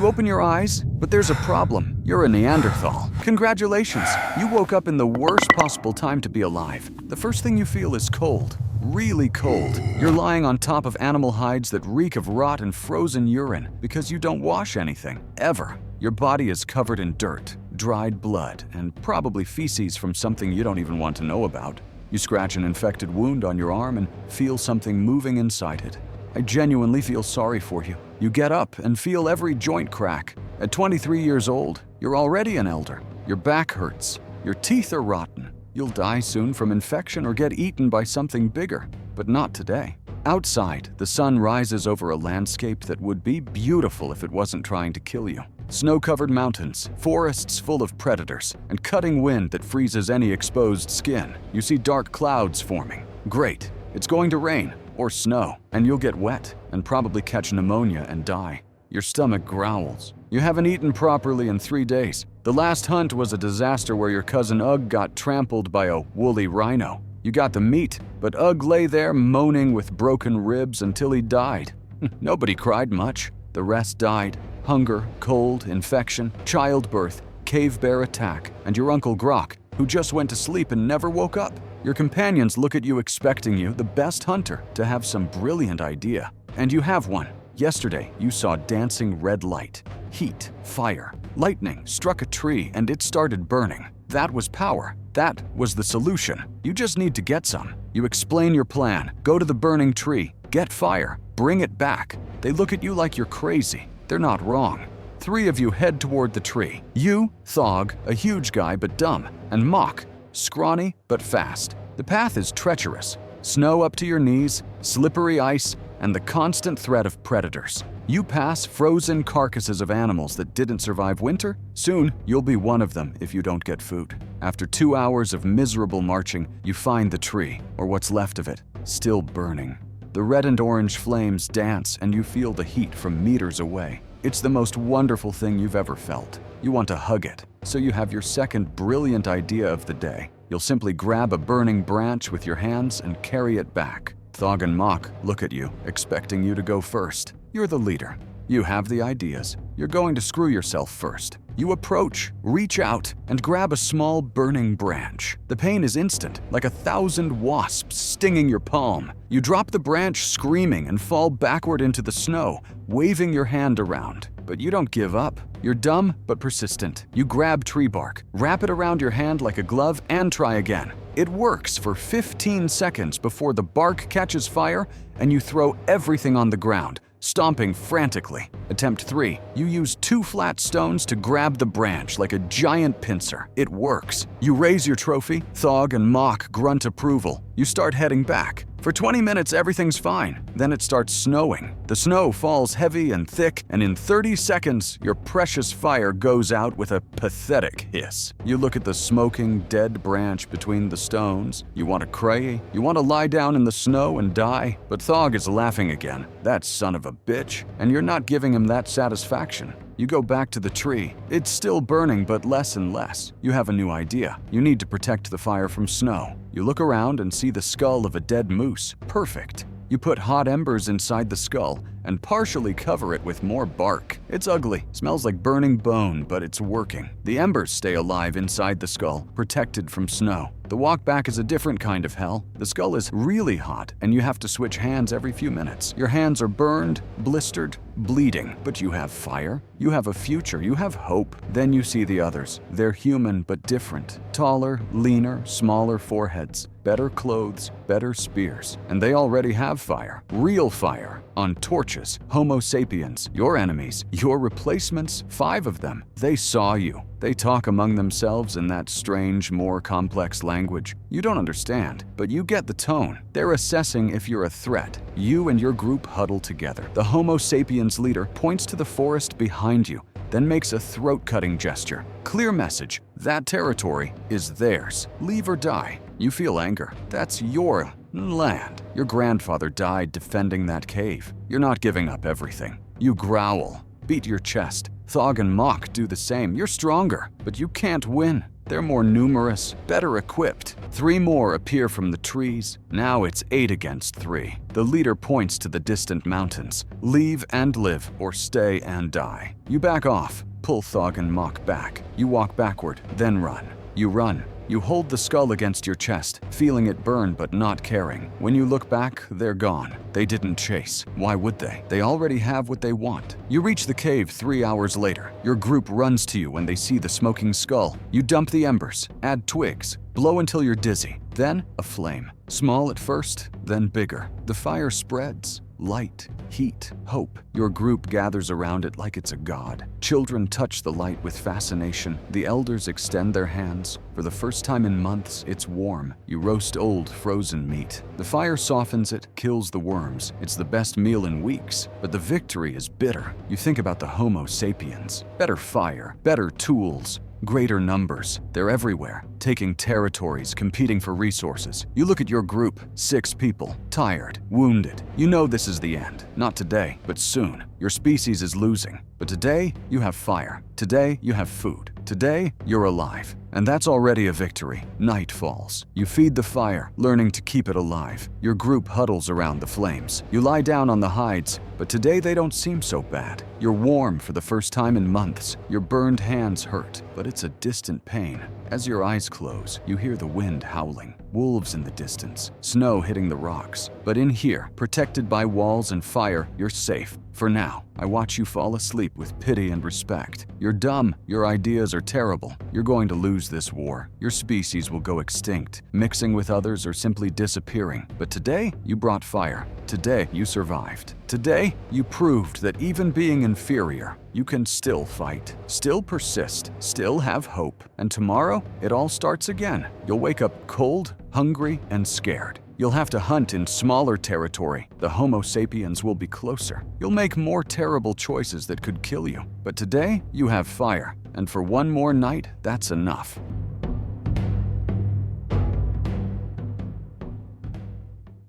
You open your eyes, but there's a problem. You're a Neanderthal. Congratulations, you woke up in the worst possible time to be alive. The first thing you feel is cold. Really cold. You're lying on top of animal hides that reek of rot and frozen urine because you don't wash anything, ever. Your body is covered in dirt, dried blood, and probably feces from something you don't even want to know about. You scratch an infected wound on your arm and feel something moving inside it. I genuinely feel sorry for you. You get up and feel every joint crack. At 23 years old, you're already an elder. Your back hurts. Your teeth are rotten. You'll die soon from infection or get eaten by something bigger, but not today. Outside, the sun rises over a landscape that would be beautiful if it wasn't trying to kill you. Snow-covered mountains, forests full of predators, and cutting wind that freezes any exposed skin. You see dark clouds forming. Great, it's going to rain or snow, and you'll get wet and probably catch pneumonia and die. Your stomach growls. You haven't eaten properly in 3 days. The last hunt was a disaster where your cousin Ugg got trampled by a woolly rhino. You got the meat, but Ugg lay there moaning with broken ribs until he died. Nobody cried much. The rest died. Hunger, cold, infection, childbirth, cave bear attack, and your Uncle Grok, who just went to sleep and never woke up. Your companions look at you expecting you, the best hunter, to have some brilliant idea. And you have one. Yesterday, you saw dancing red light, heat, fire. Lightning struck a tree and it started burning. That was power. That was the solution. You just need to get some. You explain your plan, go to the burning tree, get fire, bring it back. They look at you like you're crazy. They're not wrong. 3 of you head toward the tree. You, Thog, a huge guy but dumb, and Mock, scrawny but fast. The path is treacherous. Snow up to your knees, slippery ice, and the constant threat of predators. You pass frozen carcasses of animals that didn't survive winter. Soon, you'll be one of them if you don't get food. After 2 hours of miserable marching, you find the tree, or what's left of it, still burning. The red and orange flames dance and you feel the heat from meters away. It's the most wonderful thing you've ever felt. You want to hug it. So you have your second brilliant idea of the day. You'll simply grab a burning branch with your hands and carry it back. Thog and Mock look at you, expecting you to go first. You're the leader. You have the ideas. You're going to screw yourself first. You approach, reach out, and grab a small burning branch. The pain is instant, like 1,000 wasps stinging your palm. You drop the branch screaming and fall backward into the snow, waving your hand around. But you don't give up. You're dumb but persistent. You grab tree bark, wrap it around your hand like a glove, and try again. It works for 15 seconds before the bark catches fire and you throw everything on the ground, stomping frantically. Attempt 3. You use 2 flat stones to grab the branch like a giant pincer. It works. You raise your trophy. Thog and Mock grunt approval. You start heading back. For 20 minutes, everything's fine. Then it starts snowing. The snow falls heavy and thick, and in 30 seconds, your precious fire goes out with a pathetic hiss. You look at the smoking, dead branch between the stones. You want to cry. You want to lie down in the snow and die. But Thog is laughing again. That son of a bitch. And you're not giving him that satisfaction. You go back to the tree. It's still burning, but less and less. You have a new idea. You need to protect the fire from snow. You look around and see the skull of a dead moose. Perfect. You put hot embers inside the skull and partially cover it with more bark. It's ugly, smells like burning bone, but it's working. The embers stay alive inside the skull, protected from snow. The walk back is a different kind of hell. The skull is really hot, and you have to switch hands every few minutes. Your hands are burned, blistered, bleeding, but you have fire. You have a future. You have hope. Then you see the others. They're human, but different. Taller, leaner, smaller foreheads, better clothes, better spears. And they already have fire. Real fire. On torches. Homo sapiens. Your enemies. Your replacements. 5 of them. They saw you. They talk among themselves in that strange, more complex language. You don't understand, but you get the tone. They're assessing if you're a threat. You and your group huddle together. The Homo sapiens leader points to the forest behind you, then makes a throat-cutting gesture. Clear message. That territory is theirs. Leave or die. You feel anger. That's your land. Your grandfather died defending that cave. You're not giving up everything. You growl. Beat your chest. Thog and Mock do the same. You're stronger, but you can't win. They're more numerous, better equipped. 3 more appear from the trees. Now it's 8 against 3. The leader points to the distant mountains. Leave and live, or stay and die. You back off, pull Thog and Mock back. You walk backward, then run. You run. You hold the skull against your chest, feeling it burn but not caring. When you look back, they're gone. They didn't chase. Why would they? They already have what they want. You reach the cave 3 hours later. Your group runs to you when they see the smoking skull. You dump the embers, add twigs, blow until you're dizzy. Then a flame. Small at first, then bigger. The fire spreads. Light, heat, hope. Your group gathers around it like it's a god. Children touch the light with fascination. The elders extend their hands. For the first time in months, it's warm. You roast old, frozen meat. The fire softens it, kills the worms. It's the best meal in weeks. But the victory is bitter. You think about the Homo sapiens. Better fire, better tools. Greater numbers. They're everywhere, taking territories, competing for resources. You look at your group, 6 people, tired, wounded. You know this is the end. Not today, but soon. Your species is losing. But today, you have fire. Today, you have food. Today, you're alive. And that's already a victory. Night falls. You feed the fire, learning to keep it alive. Your group huddles around the flames. You lie down on the hides, but today they don't seem so bad. You're warm for the first time in months. Your burned hands hurt, but it's a distant pain. As your eyes close, you hear the wind howling, wolves in the distance, snow hitting the rocks. But in here, protected by walls and fire, you're safe. For now, I watch you fall asleep with pity and respect. You're dumb, your ideas are terrible. You're going to lose this war. Your species will go extinct, mixing with others or simply disappearing. But today, you brought fire. Today, you survived. Today, you proved that even being inferior, you can still fight, still persist, still have hope. And tomorrow, it all starts again. You'll wake up cold, hungry, and scared. You'll have to hunt in smaller territory. The Homo sapiens will be closer. You'll make more terrible choices that could kill you. But today, you have fire. And for one more night, that's enough.